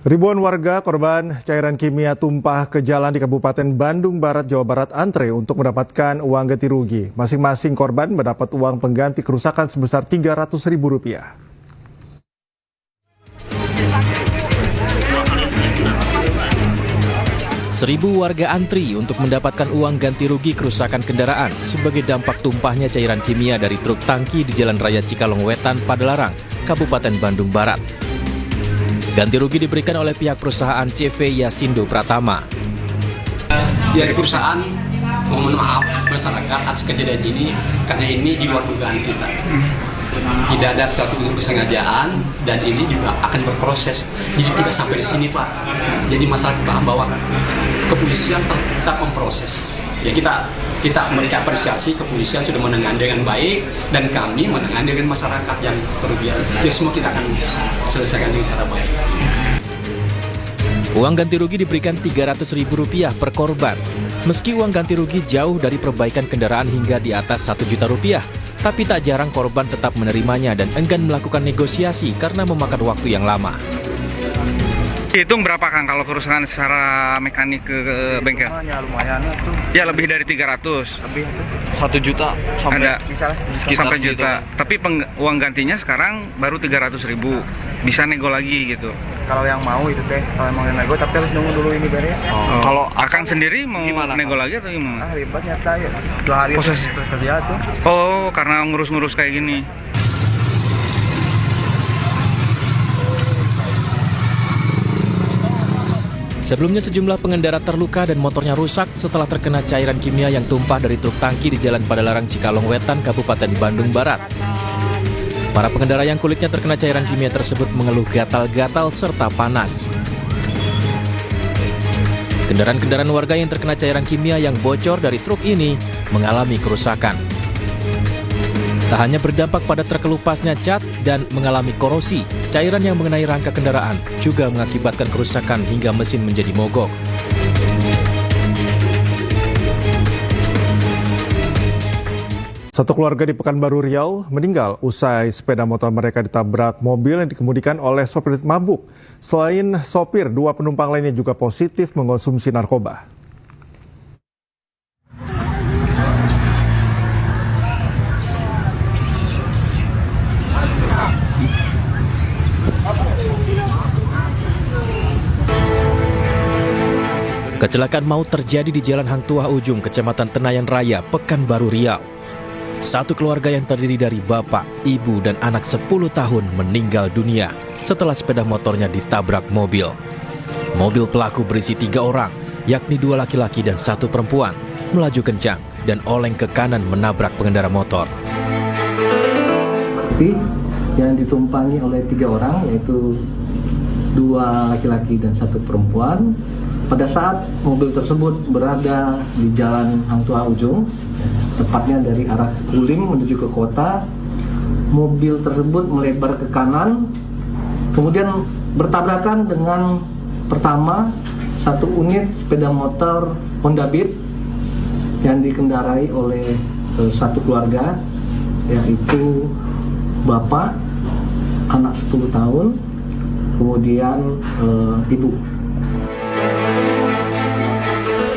Ribuan warga korban cairan kimia tumpah ke jalan di Kabupaten Bandung Barat, Jawa Barat antre untuk mendapatkan uang ganti rugi. Masing-masing korban mendapat uang pengganti kerusakan sebesar Rp300.000. Seribu warga antri untuk mendapatkan uang ganti rugi kerusakan kendaraan sebagai dampak tumpahnya cairan kimia dari truk tangki di Jalan Raya Cikalong Wetan, Padalarang, Kabupaten Bandung Barat. Ganti rugi diberikan oleh pihak perusahaan CV Yasindo Pratama. Dari perusahaan mohon maaf masyarakat atas kejadian ini karena ini di luar dugaan kita. Tidak ada suatu kesengajaan dan ini juga akan berproses. Jadi tidak sampai di sini Pak. Jadi masyarakat paham bahwa kepolisian tetap memproses. Ya kita mereka apresiasi kepolisian sudah menangani dengan baik dan kami menangani dengan masyarakat yang kerugian. Ya semua kita akan selesaikan dengan cara baik. Uang ganti rugi diberikan Rp300.000 per korban. Meski uang ganti rugi jauh dari perbaikan kendaraan hingga di atas Rp1 juta, tapi tak jarang korban tetap menerimanya dan enggan melakukan negosiasi karena memakan waktu yang lama. Hitung berapa Kang kalau kerusakan secara mekanik ke bengkel? Ya lumayan tuh. Ya lebih dari 300. Lebih tuh. 1 juta sampai Ada Misalnya sampai segitu. juta. Tapi uang gantinya sekarang baru 300.000. Bisa nego lagi gitu. kalau yang mau itu teh, kalau emang yang nego tapi harus nunggu dulu ini beres. Kalau Akang sendiri mau Gimana, nego Kang? lagi atau gimana? Ribet nyata ya. 2 hari Proses. kerja tuh. Oh, karena ngurus-ngurus kayak gini. Sebelumnya sejumlah pengendara terluka dan motornya rusak setelah terkena cairan kimia yang tumpah dari truk tangki di Jalan Padalarang Cikalong Wetan, Kabupaten Bandung Barat. Para pengendara yang kulitnya terkena cairan kimia tersebut mengeluh gatal-gatal serta panas. Kendaraan-kendaraan warga yang terkena cairan kimia yang bocor dari truk ini mengalami kerusakan. Tak hanya berdampak pada terkelupasnya cat dan mengalami korosi, cairan yang mengenai rangka kendaraan juga mengakibatkan kerusakan hingga mesin menjadi mogok. Satu keluarga di Pekanbaru Riau meninggal usai sepeda motor mereka ditabrak mobil yang dikemudikan oleh sopir mabuk. Selain sopir, 2 penumpang lainnya juga positif mengonsumsi narkoba. Kecelakaan maut terjadi di Jalan Hang Tuah Ujung, Kecamatan Tenayan Raya, Pekanbaru Riau. Satu keluarga yang terdiri dari bapak, ibu, dan anak 10 tahun meninggal dunia setelah sepeda motornya ditabrak mobil. Mobil pelaku berisi 3 orang, yakni 2 laki-laki dan 1 perempuan, melaju kencang dan oleng ke kanan menabrak pengendara motor. Seperti yang ditumpangi oleh 3 orang, yaitu 2 laki-laki dan 1 perempuan. Pada saat mobil tersebut berada di Jalan Hang Tuah Ujung, tepatnya dari arah Guling menuju ke kota, mobil tersebut melebar ke kanan, kemudian bertabrakan dengan pertama 1 unit sepeda motor Honda Beat yang dikendarai oleh 1 keluarga, yaitu bapak, anak 10 tahun, kemudian ibu.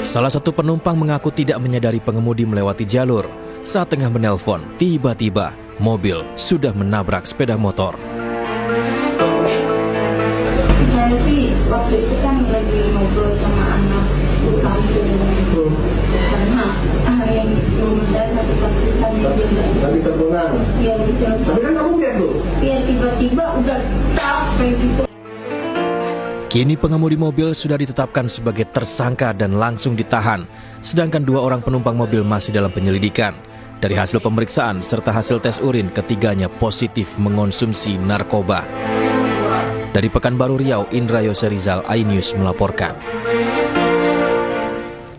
Salah satu penumpang mengaku tidak menyadari pengemudi melewati jalur. Saat tengah menelpon, tiba-tiba mobil sudah menabrak sepeda motor. Saya sih waktu itu kan lagi ngobrol sama anak karena yang rumah saya satu-satunya Tapi terpulang. ya gitu. Tapi kan kamu lihat tuh. Biar tiba-tiba udah tak kayak gitu. Kini pengemudi mobil sudah ditetapkan sebagai tersangka dan langsung ditahan, sedangkan 2 orang penumpang mobil masih dalam penyelidikan. Dari hasil pemeriksaan serta hasil tes urin, ketiganya positif mengonsumsi narkoba. Dari Pekanbaru Riau, Indra Yoserizal, iNews melaporkan.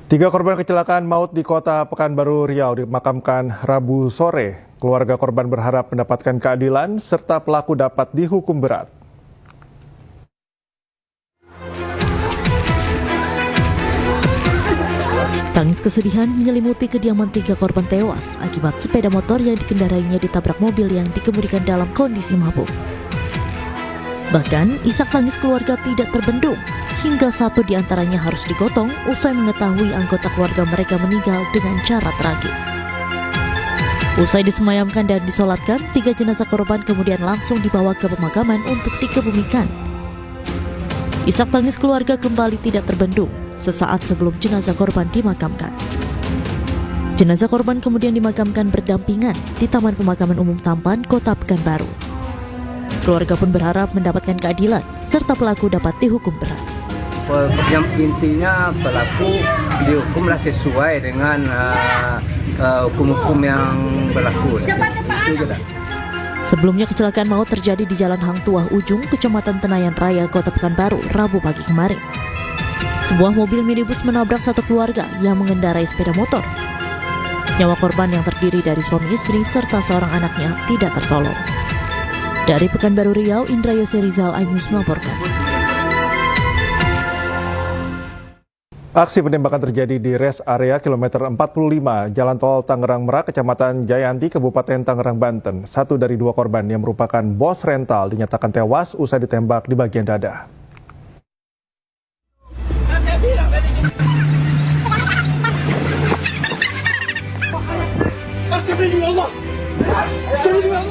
3 korban kecelakaan maut di kota Pekanbaru Riau dimakamkan Rabu sore. Keluarga korban berharap mendapatkan keadilan serta pelaku dapat dihukum berat. Tangis kesedihan menyelimuti kediaman 3 korban tewas akibat sepeda motor yang dikendarainya ditabrak mobil yang dikemudikan dalam kondisi mabuk. Bahkan, isak tangis keluarga tidak terbendung, hingga satu di antaranya harus digotong usai mengetahui anggota keluarga mereka meninggal dengan cara tragis. Usai disemayamkan dan disolatkan, 3 jenazah korban kemudian langsung dibawa ke pemakaman untuk dikebumikan. Isak tangis keluarga kembali tidak terbendung sesaat sebelum jenazah korban dimakamkan. Jenazah korban kemudian dimakamkan berdampingan di Taman Pemakaman Umum Tampan, Kota Pekanbaru. Keluarga pun berharap mendapatkan keadilan serta pelaku dapat dihukum berat. Yang intinya pelaku dihukumlah sesuai dengan hukum-hukum yang berlaku. Sebelumnya kecelakaan maut terjadi di Jalan Hang Tuah Ujung, Kecamatan Tenayan Raya, Kota Pekanbaru, Rabu pagi kemarin. Sebuah mobil minibus menabrak satu keluarga yang mengendarai sepeda motor. Nyawa korban yang terdiri dari suami istri serta seorang anaknya tidak tertolong. Dari Pekanbaru Riau, Indra Yose Rizal, iNews melaporkan. Aksi penembakan terjadi di rest area kilometer 45 Jalan Tol Tangerang Merak, Kecamatan Jayanti, Kabupaten Tangerang, Banten. 1 dari 2 korban yang merupakan bos rental dinyatakan tewas usai ditembak di bagian dada.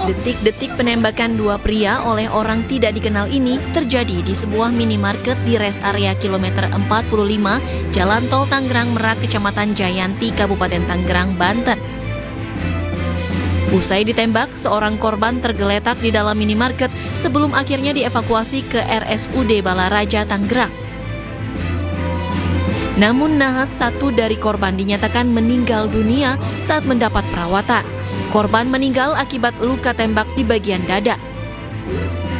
Detik-detik penembakan 2 pria oleh orang tidak dikenal ini terjadi di sebuah minimarket di rest area kilometer 45 Jalan Tol Tangerang Merak, Kecamatan Jayanti, Kabupaten Tangerang, Banten. Usai ditembak, seorang korban tergeletak di dalam minimarket sebelum akhirnya dievakuasi ke RSUD Balaraja, Tangerang. Namun nahas 1 dari korban dinyatakan meninggal dunia saat mendapat perawatan. Korban meninggal akibat luka tembak di bagian dada.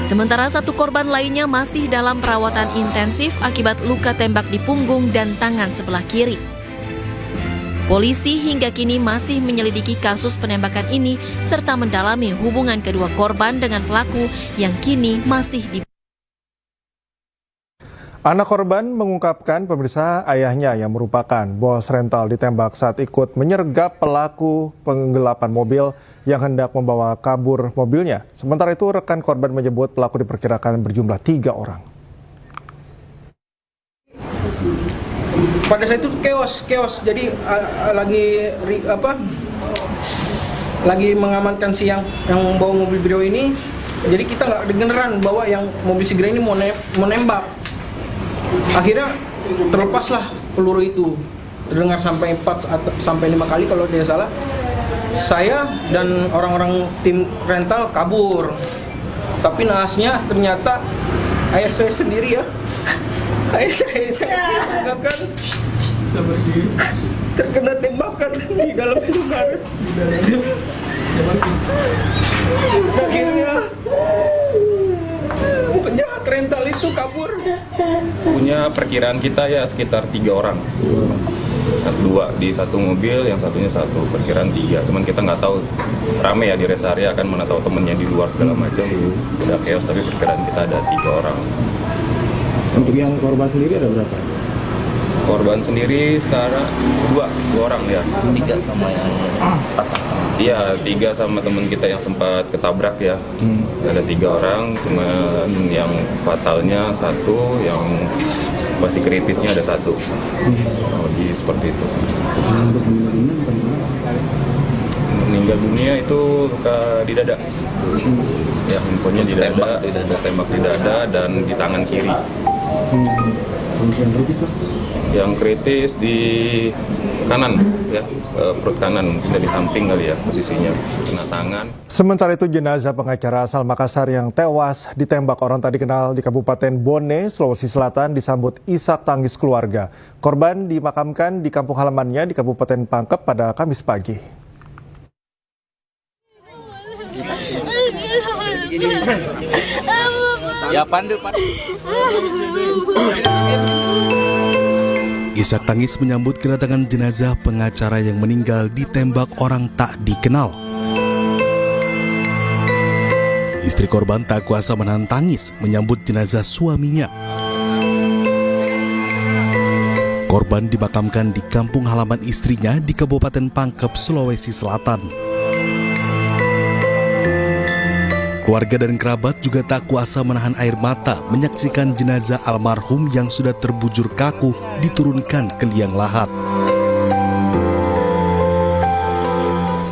Sementara 1 korban lainnya masih dalam perawatan intensif akibat luka tembak di punggung dan tangan sebelah kiri. Polisi hingga kini masih menyelidiki kasus penembakan ini serta mendalami hubungan kedua korban dengan pelaku yang kini masih di. Anak korban mengungkapkan pemirsa ayahnya yang merupakan bos rental ditembak saat ikut menyergap pelaku penggelapan mobil yang hendak membawa kabur mobilnya. Sementara itu rekan korban menyebut pelaku diperkirakan berjumlah 3 orang. Pada saat itu chaos. Jadi lagi mengamankan si yang bawa mobil brio ini. Jadi kita nggak dengeran bahwa yang mobil Sigra ini mau nembak. Akhirnya terlepaslah peluru itu, terdengar sampai 4 atau sampai 5 kali kalau tidak salah. Saya dan orang-orang tim rental kabur, tapi nahasnya ternyata ayah saya sendiri ya. Ayah saya mengatakan terkena tembakan di dalam kamar. Akhirnya penjahat rental itu kabur. Punya perkiraan kita ya sekitar 3 orang. 2 di satu mobil, yang satunya 1, perkiraan 3. Cuman kita nggak tahu, rame ya di rest area, kan mana tahu temennya di luar segala macam. Udah chaos, tapi perkiraan kita ada 3 orang. Untuk yang korban sendiri ada berapa? Korban sendiri sekarang 2 orang ya. 3 sama yang patah. Iya, 3 sama teman kita yang sempat ketabrak ya. Ada 3 orang, cuma yang fatalnya 1, yang masih kritisnya ada 1. Jadi seperti itu. Meninggal dunia itu luka di dada. Ya, infonya di dada, tembak di dada dan di tangan kiri. Yang kritis di kanan ya, perut kanan, mungkin di samping kali ya posisinya, kena tangan. Sementara itu jenazah pengacara asal Makassar yang tewas ditembak orang tak dikenal di Kabupaten Bone, Sulawesi Selatan disambut isak tangis keluarga. Korban dimakamkan di kampung halamannya di Kabupaten Pangkep pada Kamis pagi. Ya pandu. Isak tangis menyambut kedatangan jenazah pengacara yang meninggal ditembak orang tak dikenal. Istri korban tak kuasa menahan tangis menyambut jenazah suaminya. Korban dimakamkan di kampung halaman istrinya di Kabupaten Pangkep, Sulawesi Selatan. Keluarga dan kerabat juga tak kuasa menahan air mata menyaksikan jenazah almarhum yang sudah terbujur kaku diturunkan ke liang lahat.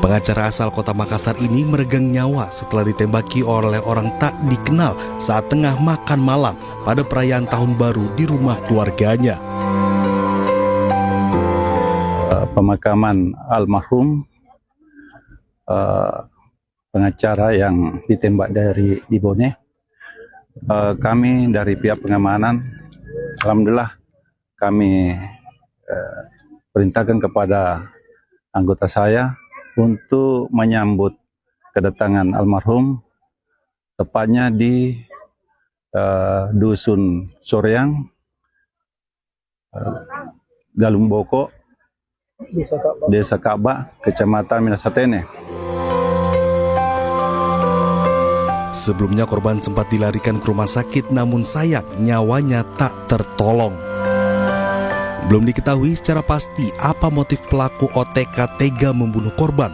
Pengacara asal kota Makassar ini meregang nyawa setelah ditembaki oleh orang tak dikenal saat tengah makan malam pada perayaan tahun baru di rumah keluarganya. Pemakaman almarhum pengacara yang ditembak dari Ibone, kami dari pihak pengamanan, alhamdulillah kami perintahkan kepada anggota saya untuk menyambut kedatangan almarhum, tepatnya di Dusun Soreang, Galumboko, Desa Ka'bah, Kecamatan Minasatene. Sebelumnya korban sempat dilarikan ke rumah sakit, namun sayang nyawanya tak tertolong. Belum diketahui secara pasti apa motif pelaku OTK tega membunuh korban.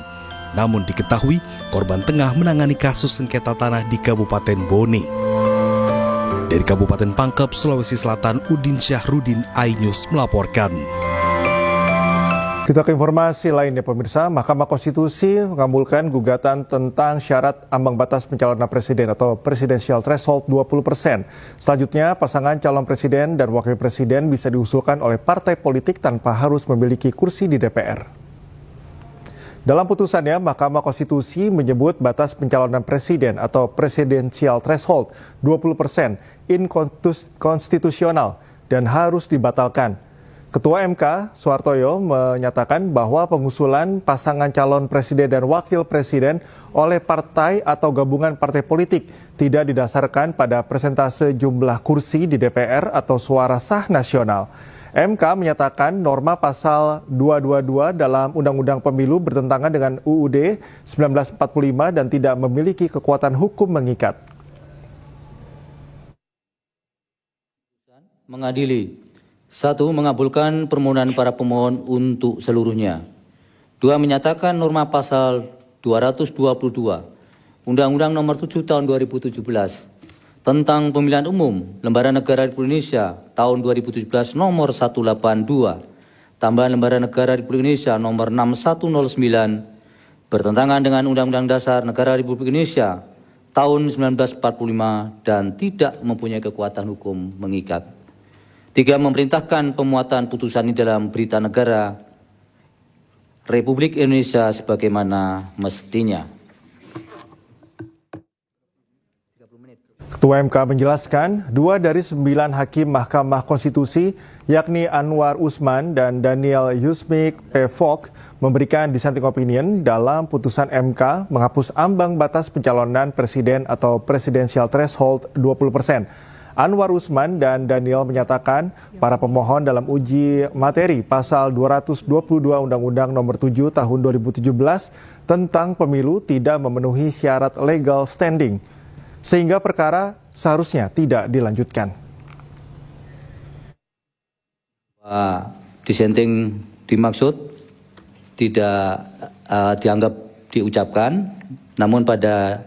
Namun diketahui korban tengah menangani kasus sengketa tanah di Kabupaten Bone. Dari Kabupaten Pangkep, Sulawesi Selatan, Udin Syahrudin, iNews melaporkan. Kita ke informasi lainnya pemirsa, Mahkamah Konstitusi mengabulkan gugatan tentang syarat ambang batas pencalonan presiden atau presidensial threshold 20%. Selanjutnya, pasangan calon presiden dan wakil presiden bisa diusulkan oleh partai politik tanpa harus memiliki kursi di DPR. Dalam putusannya, Mahkamah Konstitusi menyebut batas pencalonan presiden atau presidensial threshold 20% inkonstitusional dan harus dibatalkan. Ketua MK, Suhartoyo, menyatakan bahwa pengusulan pasangan calon presiden dan wakil presiden oleh partai atau gabungan partai politik tidak didasarkan pada persentase jumlah kursi di DPR atau suara sah nasional. MK menyatakan norma pasal 222 dalam Undang-Undang Pemilu bertentangan dengan UUD 1945 dan tidak memiliki kekuatan hukum mengikat. Mengadili. 1. Mengabulkan permohonan para pemohon untuk seluruhnya. 2. Menyatakan norma pasal 222 Undang-Undang Nomor 7 Tahun 2017 tentang Pemilihan Umum Lembaran Negara Republik Indonesia tahun 2017 Nomor 182 tambahan Lembaran Negara Republik Indonesia Nomor 6109 bertentangan dengan Undang-Undang Dasar Negara Republik Indonesia tahun 1945 dan tidak mempunyai kekuatan hukum mengikat. 3. Memerintahkan pemuatan putusan ini dalam Berita Negara Republik Indonesia sebagaimana mestinya. Ketua MK menjelaskan 2 dari 9 hakim Mahkamah Konstitusi yakni Anwar Usman dan Daniel Yusmik P. Fok memberikan dissenting opinion dalam putusan MK menghapus ambang batas pencalonan presiden atau presidensial threshold 20%. Anwar Usman dan Daniel menyatakan para pemohon dalam uji materi pasal 222 Undang-Undang Nomor 7 Tahun 2017 tentang pemilu tidak memenuhi syarat legal standing, sehingga perkara seharusnya tidak dilanjutkan. Dissenting dimaksud tidak dianggap diucapkan, namun pada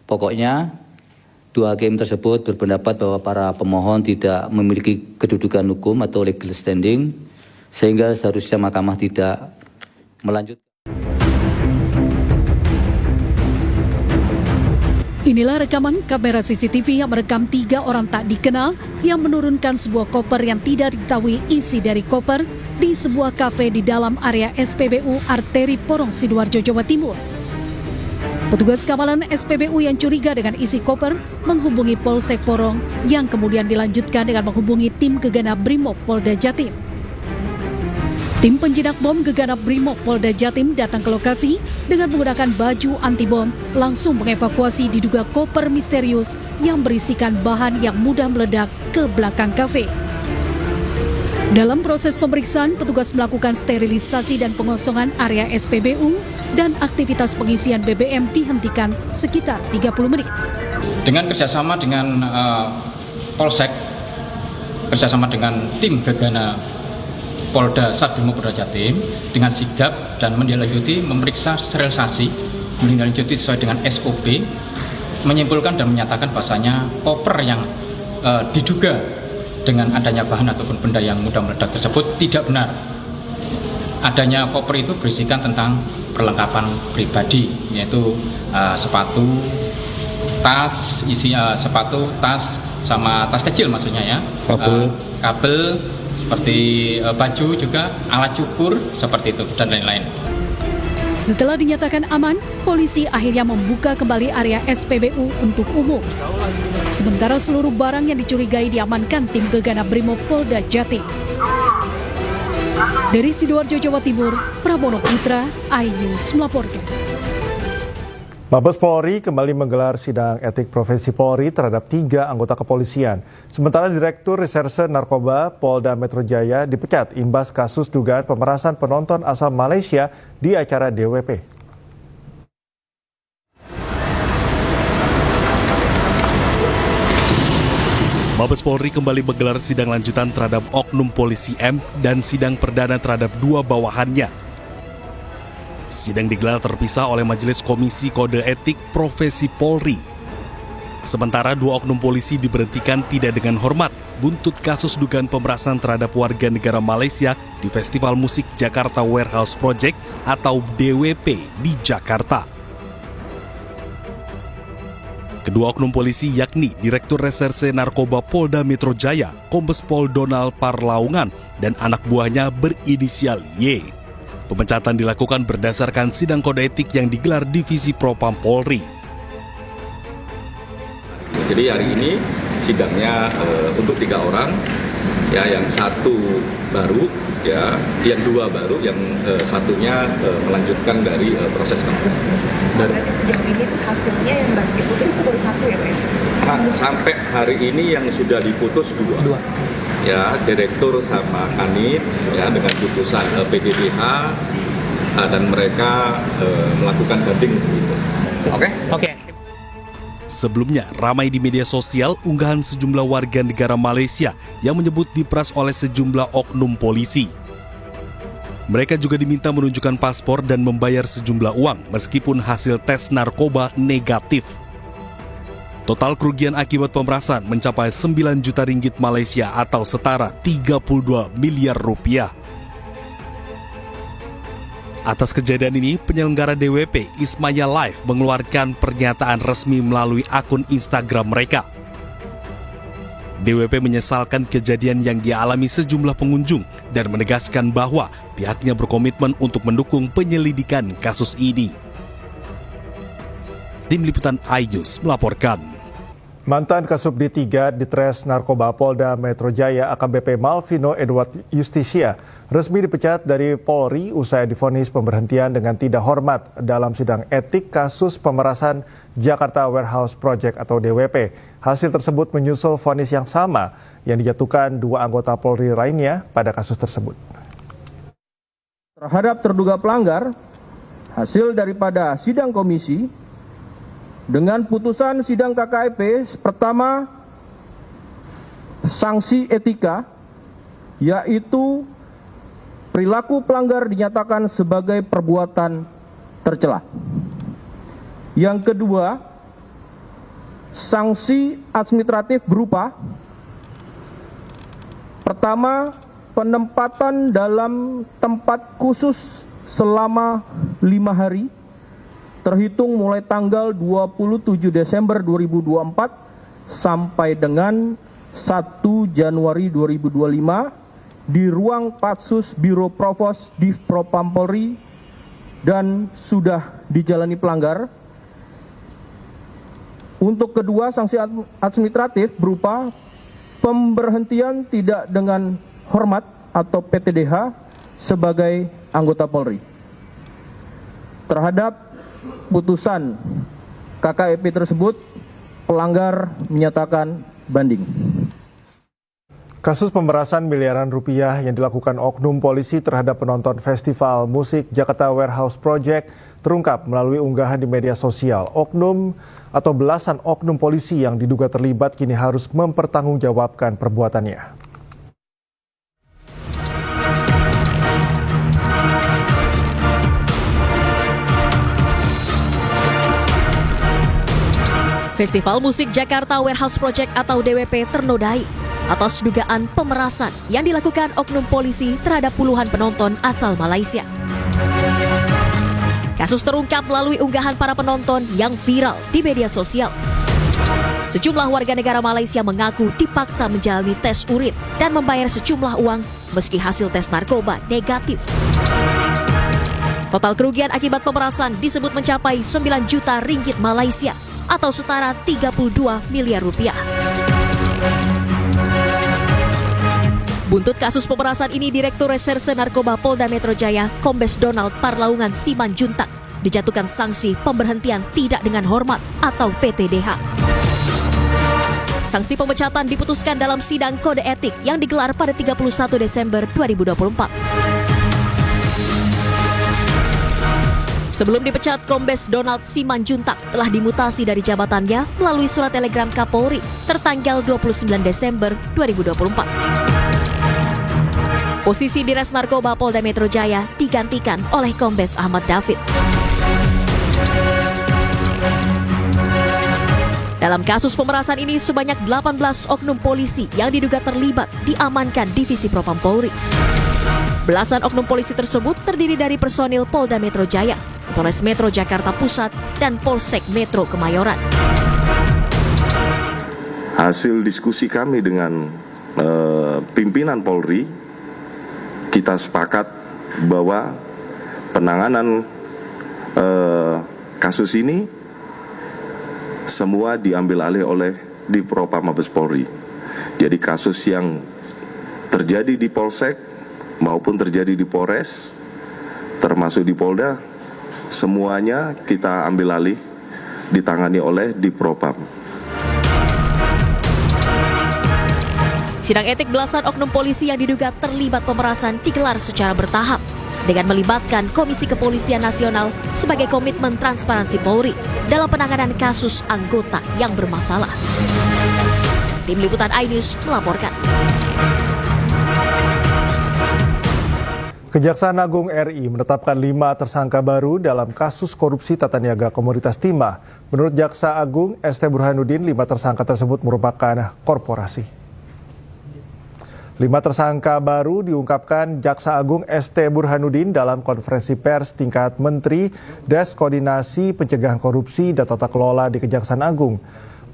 pokoknya 2 hakim tersebut berpendapat bahwa para pemohon tidak memiliki kedudukan hukum atau legal standing, sehingga seharusnya mahkamah tidak melanjutkan. Inilah rekaman kamera CCTV yang merekam 3 orang tak dikenal yang menurunkan sebuah koper yang tidak diketahui isi dari koper di sebuah kafe di dalam area SPBU Arteri Porong Sidoarjo, Jawa Timur. Petugas keamanan SPBU yang curiga dengan isi koper menghubungi Polsek Porong yang kemudian dilanjutkan dengan menghubungi tim Geganap Brimob Polda Jatim. Tim penjinak bom Geganap Brimob Polda Jatim datang ke lokasi dengan menggunakan baju anti bom langsung mengevakuasi diduga koper misterius yang berisikan bahan yang mudah meledak ke belakang kafe. Dalam proses pemeriksaan, petugas melakukan sterilisasi dan pengosongan area SPBU dan aktivitas pengisian BBM dihentikan sekitar 30 menit. Dengan kerjasama dengan Polsek, kerjasama dengan tim Gegana Polda Satbrimob Polda Jatim dengan sigap dan menindaklanjuti memeriksa sterilisasi, menindaklanjuti sesuai dengan SOP menyimpulkan dan menyatakan bahwasanya koper yang diduga dengan adanya bahan ataupun benda yang mudah meledak tersebut tidak benar. Adanya koper itu berisikan tentang perlengkapan pribadi, yaitu sepatu, tas, sepatu, tas, sama tas kecil maksudnya ya, kabel seperti baju juga, alat cukur seperti itu dan lain-lain. Setelah dinyatakan aman, polisi akhirnya membuka kembali area SPBU untuk umum. Sementara seluruh barang yang dicurigai diamankan tim Gegana Brimob Polda Jatim. Dari Sidoarjo, Jawa Timur, Pramono Putra, iNews melaporkan. Mabes Polri kembali menggelar sidang etik profesi Polri terhadap 3 anggota kepolisian. Sementara Direktur Reserse Narkoba Polda Metro Jaya dipecat imbas kasus dugaan pemerasan penonton asal Malaysia di acara DWP. Mabes Polri kembali menggelar sidang lanjutan terhadap oknum polisi M dan sidang perdana terhadap 2 bawahannya. Sidang digelar terpisah oleh Majelis Komisi Kode Etik Profesi Polri. Sementara 2 oknum polisi diberhentikan tidak dengan hormat buntut kasus dugaan pemerasan terhadap warga negara Malaysia di Festival Musik Jakarta Warehouse Project atau DWP di Jakarta. Kedua oknum polisi yakni Direktur Reserse Narkoba Polda Metro Jaya, Kombes Pol Donald Parlaungan, dan anak buahnya berinisial Y. Pemecatan dilakukan berdasarkan sidang kode etik yang digelar Divisi Propam Polri. Jadi hari ini sidangnya untuk 3 orang, ya, yang 1 baru, ya, yang 2 baru, yang satunya melanjutkan dari proses kampanye. Berarti sejauh ini hasilnya yang baru diputus itu baru 1 ya Pak? Sampai hari ini yang sudah diputus 2. Ya, direktur sama kanit, ya, dengan putusan PDDH, dan mereka melakukan banding. Oke. Sebelumnya, ramai di media sosial unggahan sejumlah warga negara Malaysia yang menyebut diperas oleh sejumlah oknum polisi. Mereka juga diminta menunjukkan paspor dan membayar sejumlah uang meskipun hasil tes narkoba negatif. Total kerugian akibat pemerasan mencapai 9 juta ringgit Malaysia atau setara 32 miliar rupiah. Atas kejadian ini, penyelenggara DWP Ismaya Live mengeluarkan pernyataan resmi melalui akun Instagram mereka. DWP menyesalkan kejadian yang dialami sejumlah pengunjung dan menegaskan bahwa pihaknya berkomitmen untuk mendukung penyelidikan kasus ini. Tim Liputan iNews melaporkan. Mantan Kasubdit 3 Ditres Narkoba Polda Metro Jaya AKBP Malvino Edward Justisia resmi dipecat dari Polri usai divonis pemberhentian dengan tidak hormat dalam sidang etik kasus pemerasan Jakarta Warehouse Project atau DWP. Hasil tersebut menyusul vonis yang sama yang dijatuhkan 2 anggota Polri lainnya pada kasus tersebut. Terhadap terduga pelanggar, hasil daripada sidang komisi dengan putusan sidang KKEP pertama sanksi etika, yaitu perilaku pelanggar dinyatakan sebagai perbuatan tercela. Yang kedua, sanksi administratif berupa pertama, penempatan dalam tempat khusus selama 5 hari terhitung mulai tanggal 27 Desember 2024 sampai dengan 1 Januari 2025 di ruang Patsus Biro Provos Div Propam Polri dan sudah dijalani pelanggar. Untuk kedua, sanksi administratif berupa pemberhentian tidak dengan hormat atau PTDH sebagai anggota Polri. Terhadap putusan KKEP tersebut, pelanggar menyatakan banding. Kasus pemerasan miliaran rupiah yang dilakukan oknum polisi terhadap penonton Festival Musik Jakarta Warehouse Project terungkap melalui unggahan di media sosial. Oknum atau belasan oknum polisi yang diduga terlibat kini harus mempertanggungjawabkan perbuatannya. Festival Musik Jakarta Warehouse Project atau DWP ternodai atas dugaan pemerasan yang dilakukan oknum polisi terhadap puluhan penonton asal Malaysia. Kasus terungkap melalui unggahan para penonton yang viral di media sosial. Sejumlah warga negara Malaysia mengaku dipaksa menjalani tes urin dan membayar sejumlah uang meski hasil tes narkoba negatif. Total kerugian akibat pemerasan disebut mencapai 9 juta ringgit Malaysia atau setara 32 miliar rupiah. Buntut kasus pemerasan ini, Direktur Reserse Narkoba Polda Metro Jaya, Kombes Donald Parlaungan Simanjuntak, dijatuhkan sanksi pemberhentian tidak dengan hormat atau PTDH. Sanksi pemecatan diputuskan dalam sidang kode etik yang digelar pada 31 Desember 2024. Sebelum dipecat, Kombes Donald Simanjuntak telah dimutasi dari jabatannya melalui surat telegram Kapolri tertanggal 29 Desember 2024. Posisi Dires Narkoba Polda Metro Jaya digantikan oleh Kombes Ahmad David. Dalam kasus pemerasan ini, sebanyak 18 oknum polisi yang diduga terlibat diamankan Divisi Propam Polri. Belasan oknum polisi tersebut terdiri dari personil Polda Metro Jaya, Polres Metro Jakarta Pusat, dan Polsek Metro Kemayoran. Hasil diskusi kami dengan pimpinan Polri, kita sepakat bahwa penanganan kasus ini semua diambil alih oleh Divpropam Mabes Polri. Jadi kasus yang terjadi di Polsek maupun terjadi di Polres, termasuk di Polda, semuanya kita ambil alih, ditangani oleh Divpropam. Sidang etik belasan oknum polisi yang diduga terlibat pemerasan digelar secara bertahap dengan melibatkan Komisi Kepolisian Nasional sebagai komitmen transparansi Polri dalam penanganan kasus anggota yang bermasalah. Tim Liputan iNews melaporkan. Kejaksaan Agung RI menetapkan 5 tersangka baru dalam kasus korupsi tata niaga komoditas timah. Menurut Jaksa Agung ST Burhanuddin, 5 tersangka tersebut merupakan korporasi. 5 tersangka baru diungkapkan Jaksa Agung ST Burhanuddin dalam konferensi pers tingkat Menteri Des Koordinasi Pencegahan Korupsi dan Tata Kelola di Kejaksaan Agung.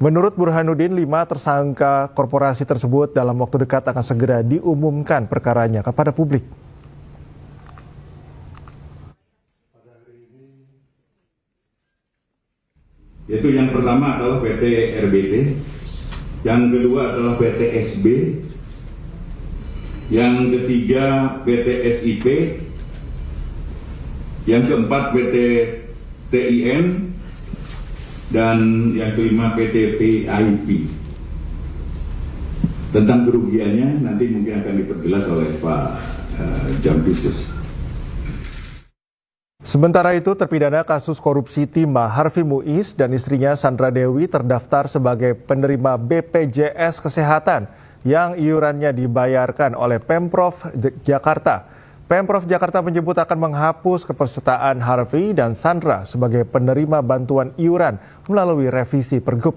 Menurut Burhanuddin, 5 tersangka korporasi tersebut dalam waktu dekat akan segera diumumkan perkaranya kepada publik. Yaitu yang pertama adalah PT RBT, yang kedua adalah PT SB, yang ketiga PT SIP, yang keempat PT TIN, dan yang kelima PT PIP. Tentang kerugiannya nanti mungkin akan diperjelas oleh Pak Jampisus. Sementara itu, terpidana kasus korupsi timah Harvey Muiz dan istrinya Sandra Dewi terdaftar sebagai penerima BPJS Kesehatan yang iurannya dibayarkan oleh Pemprov Jakarta. Pemprov Jakarta menyebut akan menghapus kepesertaan Harvey dan Sandra sebagai penerima bantuan iuran melalui revisi Pergub.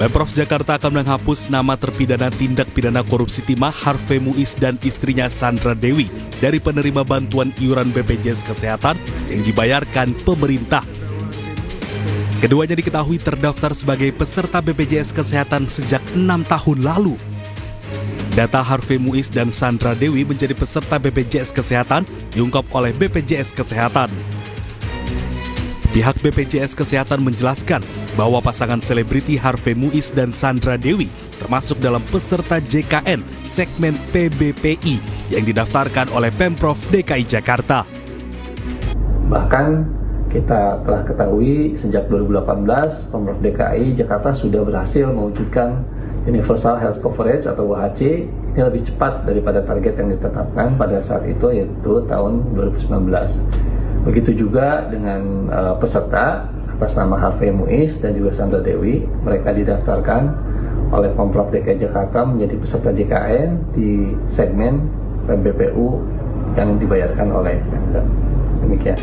Pemprov Jakarta akan menghapus nama terpidana tindak pidana korupsi timah Harvey Muiz dan istrinya Sandra Dewi dari penerima bantuan iuran BPJS Kesehatan yang dibayarkan pemerintah. Keduanya diketahui terdaftar sebagai peserta BPJS Kesehatan sejak 6 tahun lalu. Data Harvey Muiz dan Sandra Dewi menjadi peserta BPJS Kesehatan diungkap oleh BPJS Kesehatan. Pihak BPJS Kesehatan menjelaskan bahwa pasangan selebriti Harvey Muiz dan Sandra Dewi termasuk dalam peserta JKN segmen PBPI yang didaftarkan oleh Pemprov DKI Jakarta. Bahkan kita telah ketahui sejak 2018 Pemprov DKI Jakarta sudah berhasil mewujudkan Universal Health Coverage atau UHC ini lebih cepat daripada target yang ditetapkan pada saat itu, yaitu tahun 2019. Begitu juga dengan peserta atas nama Harvey Muiz dan juga Sandra Dewi. Mereka didaftarkan oleh Pemprov DKI Jakarta menjadi peserta JKN di segmen PBPU yang dibayarkan oleh Pemda. Demikian.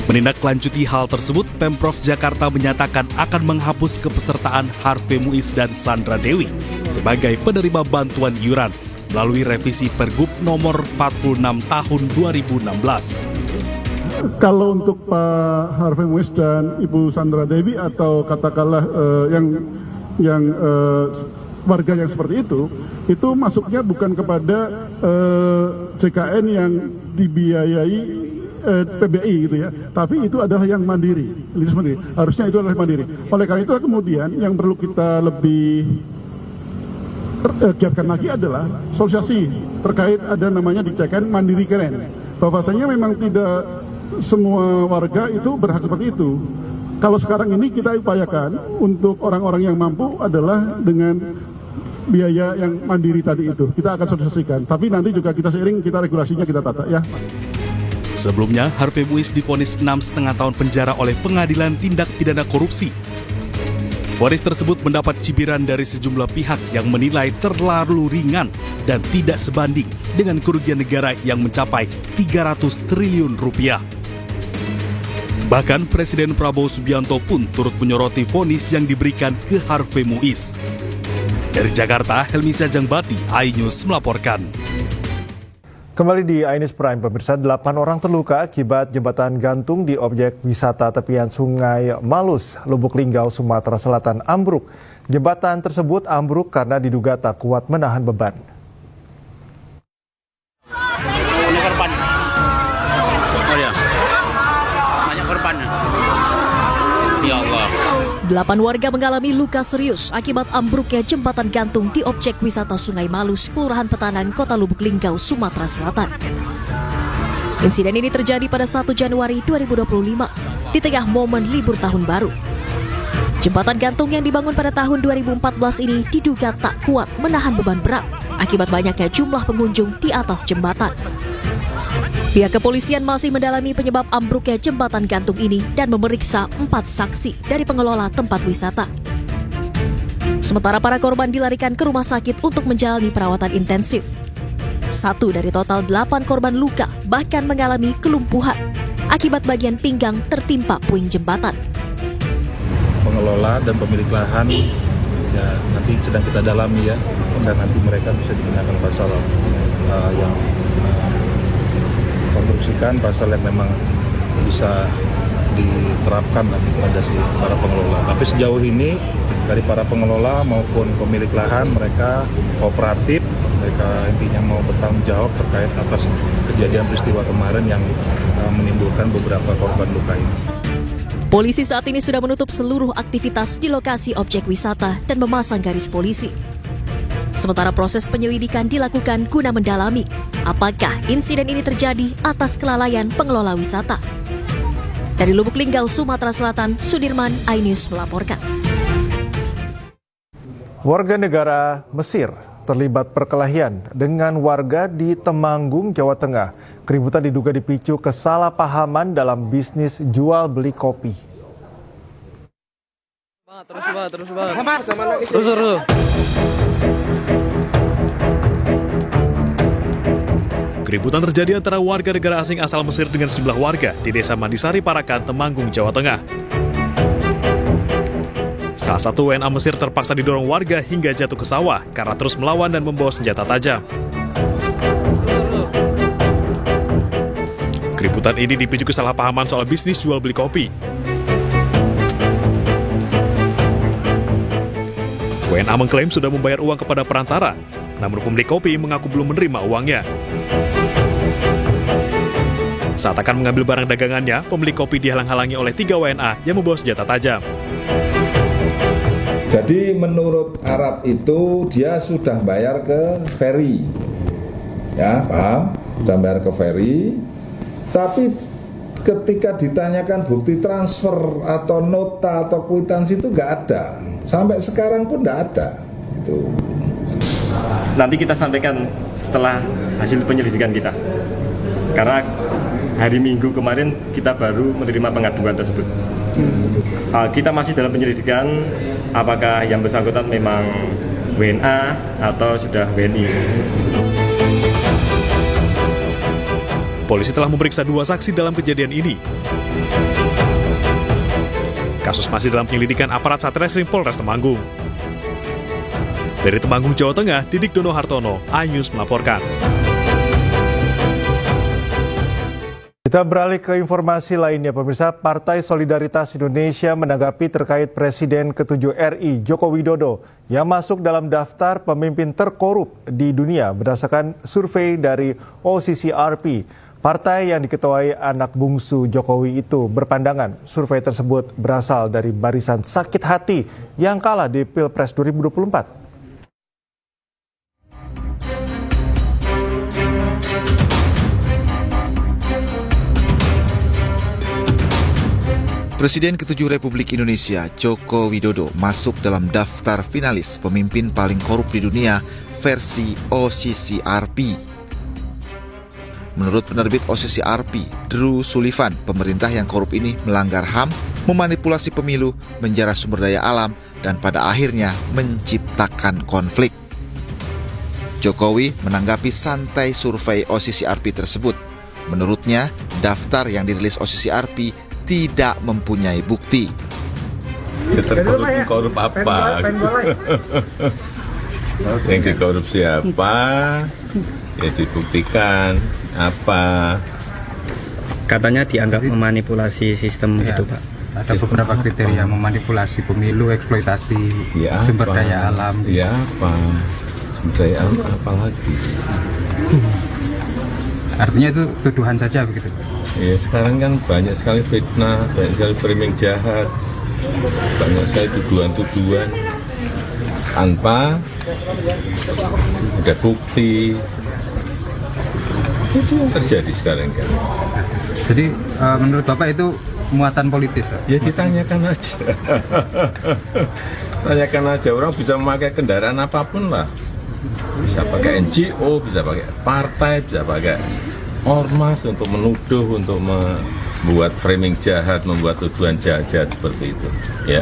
Menindaklanjuti hal tersebut, Pemprov Jakarta menyatakan akan menghapus kepesertaan Harvey Muiz dan Sandra Dewi sebagai penerima bantuan iuran melalui revisi Pergub nomor 46 tahun 2016. Kalau untuk Pak Harvey Muiz dan Ibu Sandra Dewi atau katakanlah yang warga yang seperti itu masuknya bukan kepada CKN yang dibiayai PBI gitu ya, tapi itu adalah yang mandiri, harusnya itu adalah mandiri. Oleh karena itu kemudian yang perlu kita lebih giatkan lagi adalah sosialisasi terkait ada namanya di CKN mandiri keren. Bahwasanya memang tidak semua warga itu berhak seperti itu. Kalau sekarang ini kita upayakan untuk orang-orang yang mampu adalah dengan biaya yang mandiri tadi itu. Kita akan sosialisasikan, tapi nanti juga kita seiring kita regulasinya kita tata ya. Sebelumnya, Harvey Muiz divonis 6,5 tahun penjara oleh Pengadilan Tindak Pidana Korupsi. Vonis tersebut mendapat cibiran dari sejumlah pihak yang menilai terlalu ringan dan tidak sebanding dengan kerugian negara yang mencapai 300 triliun rupiah. Bahkan Presiden Prabowo Subianto pun turut menyoroti vonis yang diberikan ke Harvey Muiz. Dari Jakarta, Helmi Sajangbati, iNews melaporkan. Kembali di iNews Prime, pemirsa, 8 orang terluka akibat jembatan gantung di objek wisata tepian Sungai Malus, Lubuk Linggau, Sumatera Selatan ambruk. Jembatan tersebut ambruk karena diduga tak kuat menahan beban. Banyak korban. Ya Allah. 8 warga mengalami luka serius akibat ambruknya jembatan gantung di objek wisata Sungai Malus, Kelurahan Petanan, Kota Lubuk Linggau, Sumatera Selatan. Insiden ini terjadi pada 1 Januari 2025 di tengah momen libur tahun baru. Jembatan gantung yang dibangun pada tahun 2014 ini diduga tak kuat menahan beban berat akibat banyaknya jumlah pengunjung di atas jembatan. Pihak kepolisian masih mendalami penyebab ambruknya jembatan gantung ini dan memeriksa 4 saksi dari pengelola tempat wisata. Sementara para korban dilarikan ke rumah sakit untuk menjalani perawatan intensif. 1 dari total 8 korban luka bahkan mengalami kelumpuhan akibat bagian pinggang tertimpa puing jembatan. Pengelola dan pemilik lahan ya nanti sedang kita dalami ya, dan nanti mereka bisa dikenakan pasal yang konstruksikan, pasal yang memang bisa diterapkan nanti pada si para pengelola. Tapi sejauh ini dari para pengelola maupun pemilik lahan mereka kooperatif, mereka intinya mau bertanggung jawab terkait atas kejadian peristiwa kemarin yang menimbulkan beberapa korban luka ini. Polisi saat ini sudah menutup seluruh aktivitas di lokasi objek wisata dan memasang garis polisi. Sementara proses penyelidikan dilakukan guna mendalami apakah insiden ini terjadi atas kelalaian pengelola wisata. Dari Lubuk Linggau, Sumatera Selatan, Sudirman, iNews melaporkan. Warga negara Mesir terlibat perkelahian dengan warga di Temanggung, Jawa Tengah. Keributan diduga dipicu kesalahpahaman dalam bisnis jual beli kopi. Terus. Keributan terjadi antara warga negara asing asal Mesir dengan sejumlah warga di Desa Mandisari, Parakan, Temanggung, Jawa Tengah. Salah satu WNA Mesir terpaksa didorong warga hingga jatuh ke sawah karena terus melawan dan membawa senjata tajam. Keributan ini dipicu kesalahpahaman soal bisnis jual beli kopi. WNA mengklaim sudah membayar uang kepada perantara, namun pemilik kopi mengaku belum menerima uangnya. Saat akan mengambil barang dagangannya, pemilik kopi dihalang-halangi oleh 3 WNA yang membawa senjata tajam. Jadi menurut Arab itu dia sudah bayar ke ferry, ya paham? Sudah bayar ke ferry, tapi ketika ditanyakan bukti transfer atau nota atau kwitansi itu nggak ada, sampai sekarang pun nggak ada. Itu. Nanti kita sampaikan setelah hasil penyelidikan kita, karena hari Minggu kemarin kita baru menerima pengaduan tersebut. Kita masih dalam penyelidikan apakah yang bersangkutan memang WNA atau sudah WNI. Polisi telah memeriksa 2 saksi dalam kejadian ini. Kasus masih dalam penyelidikan aparat Satreskrim Polres Temanggung. Dari Temanggung, Jawa Tengah, Didik Dono Hartono, iNews melaporkan. Kita beralih ke informasi lainnya, pemirsa. Partai Solidaritas Indonesia menanggapi terkait Presiden ke-7 RI Joko Widodo yang masuk dalam daftar pemimpin terkorup di dunia berdasarkan survei dari OCCRP. Partai yang diketuai anak bungsu Jokowi itu berpandangan survei tersebut berasal dari barisan sakit hati yang kalah di Pilpres 2024. Presiden ke-7 Republik Indonesia, Joko Widodo, masuk dalam daftar finalis pemimpin paling korup di dunia versi OCCRP. Menurut penerbit OCCRP, Drew Sullivan, pemerintah yang korup ini melanggar HAM, memanipulasi pemilu, menjara sumber daya alam, dan pada akhirnya menciptakan konflik. Jokowi menanggapi santai survei OCCRP tersebut. Menurutnya, daftar yang dirilis OCCRP tidak mempunyai bukti. Korup apa? Yang dikorup siapa? Ya dibuktikan apa? Katanya dianggap memanipulasi sistem gitu, Pak. Ada beberapa kriteria memanipulasi pemilu, eksploitasi sumber daya alam. Ya apa? Sumber daya alam apa lagi? Artinya itu tuduhan saja begitu? Ya sekarang kan banyak sekali fitnah, banyak sekali framing jahat, banyak sekali tuduhan-tuduhan tanpa ada bukti. Itu yang terjadi sekarang kan. Jadi menurut Bapak itu muatan politis, Pak? Ya ditanyakan aja. Tanyakan aja, orang bisa memakai kendaraan apapun lah. Bisa pakai NGO, bisa pakai partai, bisa pakai ormas untuk menuduh, untuk membuat framing jahat, membuat tuduhan jahat-jahat seperti itu. Ya.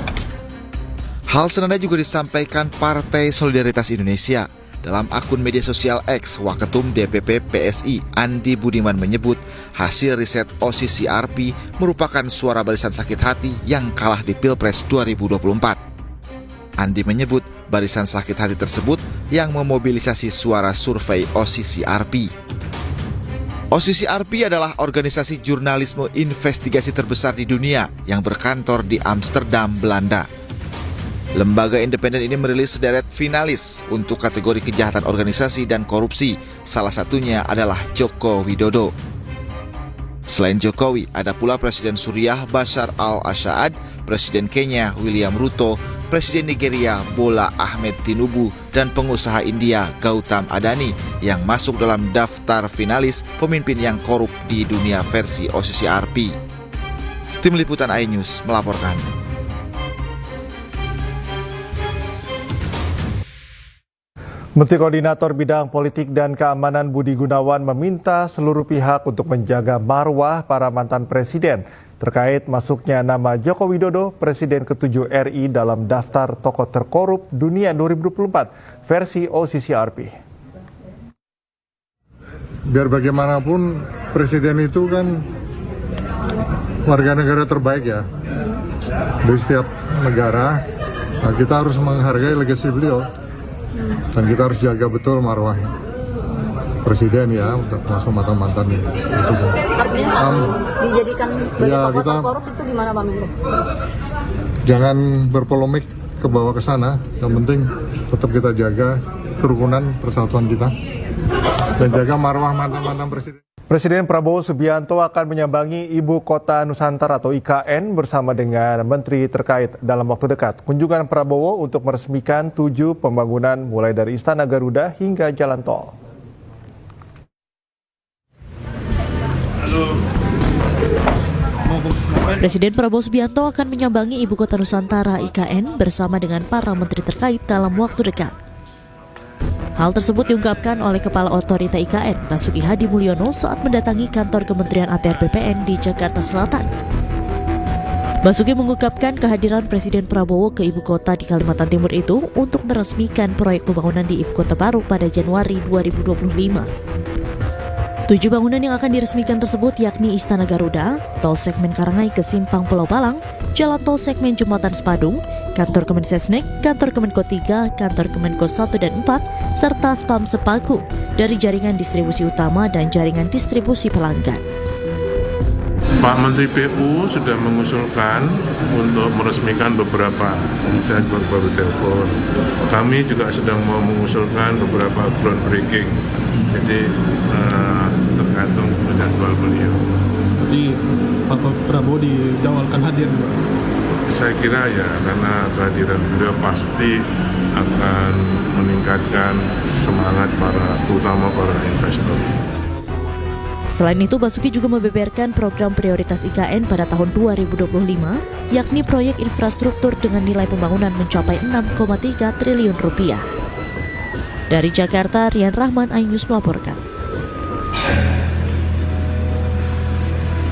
Hal senada juga disampaikan Partai Solidaritas Indonesia. Dalam akun media sosial X, Waketum DPP PSI Andi Budiman menyebut hasil riset OCCRP merupakan suara barisan sakit hati yang kalah di Pilpres 2024. Andi menyebut barisan sakit hati tersebut yang memobilisasi suara survei OCCRP. OCCRP adalah organisasi jurnalisme investigasi terbesar di dunia yang berkantor di Amsterdam, Belanda. Lembaga independen ini merilis sederet finalis untuk kategori kejahatan organisasi dan korupsi. Salah satunya adalah Joko Widodo. Selain Jokowi, ada pula Presiden Suriah Bashar al-Assad, Presiden Kenya William Ruto, Presiden Nigeria Bola Ahmed Tinubu, dan pengusaha India Gautam Adani yang masuk dalam daftar finalis pemimpin yang korup di dunia versi OCCRP. Tim Liputan iNews melaporkan. Menteri Koordinator Bidang Politik dan Keamanan Budi Gunawan meminta seluruh pihak untuk menjaga marwah para mantan presiden terkait masuknya nama Joko Widodo, Presiden ke-7 RI dalam daftar tokoh terkorup dunia 2024 versi OCCRP. Biar bagaimanapun Presiden itu kan warga negara terbaik ya di setiap negara. Nah, kita harus menghargai legasi beliau. Dan kita harus jaga betul marwah presiden ya, untuk masuk mantan presiden. Artinya dijadikan sebagai tokoh terkorup itu gimana Pak Menko? Jangan berpolemik ke bawah ke sana, yang penting tetap kita jaga kerukunan persatuan kita dan jaga marwah mantan presiden. Presiden Prabowo Subianto akan menyambangi Ibu Kota Nusantara atau IKN bersama dengan menteri terkait dalam waktu dekat. Kunjungan Prabowo untuk meresmikan 7 pembangunan mulai dari Istana Garuda hingga jalan tol. Presiden Prabowo Subianto akan menyambangi Ibu Kota Nusantara IKN bersama dengan para menteri terkait dalam waktu dekat. Hal tersebut diungkapkan oleh Kepala Otorita IKN, Basuki Hadi Mulyono saat mendatangi kantor Kementerian ATR BPN di Jakarta Selatan. Basuki mengungkapkan kehadiran Presiden Prabowo ke Ibu Kota di Kalimantan Timur itu untuk meresmikan proyek pembangunan di Ibu Kota baru pada Januari 2025. 7 bangunan yang akan diresmikan tersebut yakni Istana Garuda, tol segmen Karangai ke Simpang Pulau Balang, jalan tol segmen Jembatan Sepadung, kantor Kemensesnek, kantor Kemenko 3, kantor Kemenko 1 dan 4, serta spam Sepaku dari jaringan distribusi utama dan jaringan distribusi pelanggan. Pak Menteri PU sudah mengusulkan untuk meresmikan beberapa, saya baru telepon. Kami juga sedang mau mengusulkan beberapa groundbreaking. Jadi tergantung jadwal beliau. Jadi Pak Prabowo dijadwalkan hadir juga? Saya kira ya, karena kehadiran beliau pasti akan meningkatkan semangat terutama para investor. Selain itu, Basuki juga membeberkan program prioritas IKN pada tahun 2025, yakni proyek infrastruktur dengan nilai pembangunan mencapai 6,3 triliun rupiah. Dari Jakarta, Rian Rahman, iNews melaporkan.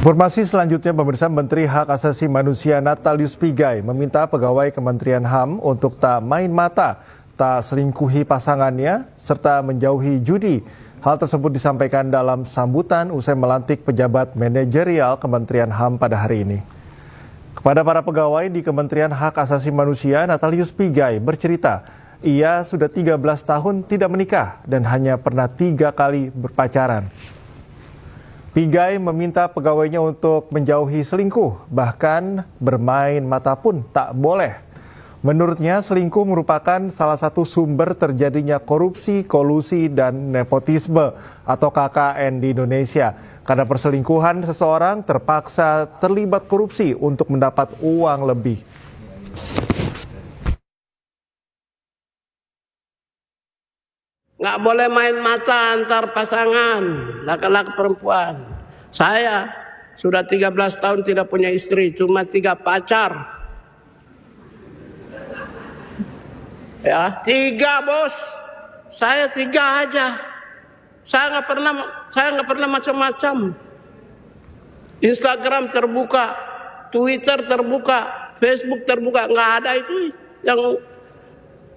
Informasi selanjutnya, pemirsa, Menteri Hak Asasi Manusia Natalius Pigai meminta pegawai Kementerian HAM untuk tak main mata, tak selingkuhi pasangannya, serta menjauhi judi. Hal tersebut disampaikan dalam sambutan usai melantik pejabat manajerial Kementerian HAM pada hari ini. Kepada para pegawai di Kementerian Hak Asasi Manusia, Natalius Pigai bercerita, ia sudah 13 tahun tidak menikah dan hanya pernah 3 kali berpacaran. Pigai meminta pegawainya untuk menjauhi selingkuh, bahkan bermain mata pun tak boleh. Menurutnya, selingkuh merupakan salah satu sumber terjadinya korupsi, kolusi, dan nepotisme atau KKN di Indonesia. Karena perselingkuhan, seseorang terpaksa terlibat korupsi untuk mendapat uang lebih. Nggak boleh main mata antar pasangan, laki-laki perempuan. Saya sudah 13 tahun tidak punya istri, cuma 3 pacar. Ya, 3 bos, saya 3 aja. Saya nggak pernah macam-macam. Instagram terbuka, Twitter terbuka, Facebook terbuka, nggak ada itu yang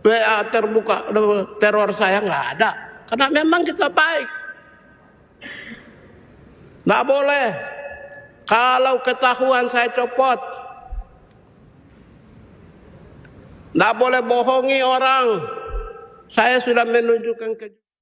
WA terbuka, teror saya nggak ada. Karena memang kita baik. Nggak boleh. Kalau ketahuan saya copot. Nggak boleh bohongi orang. Saya sudah menunjukkan ke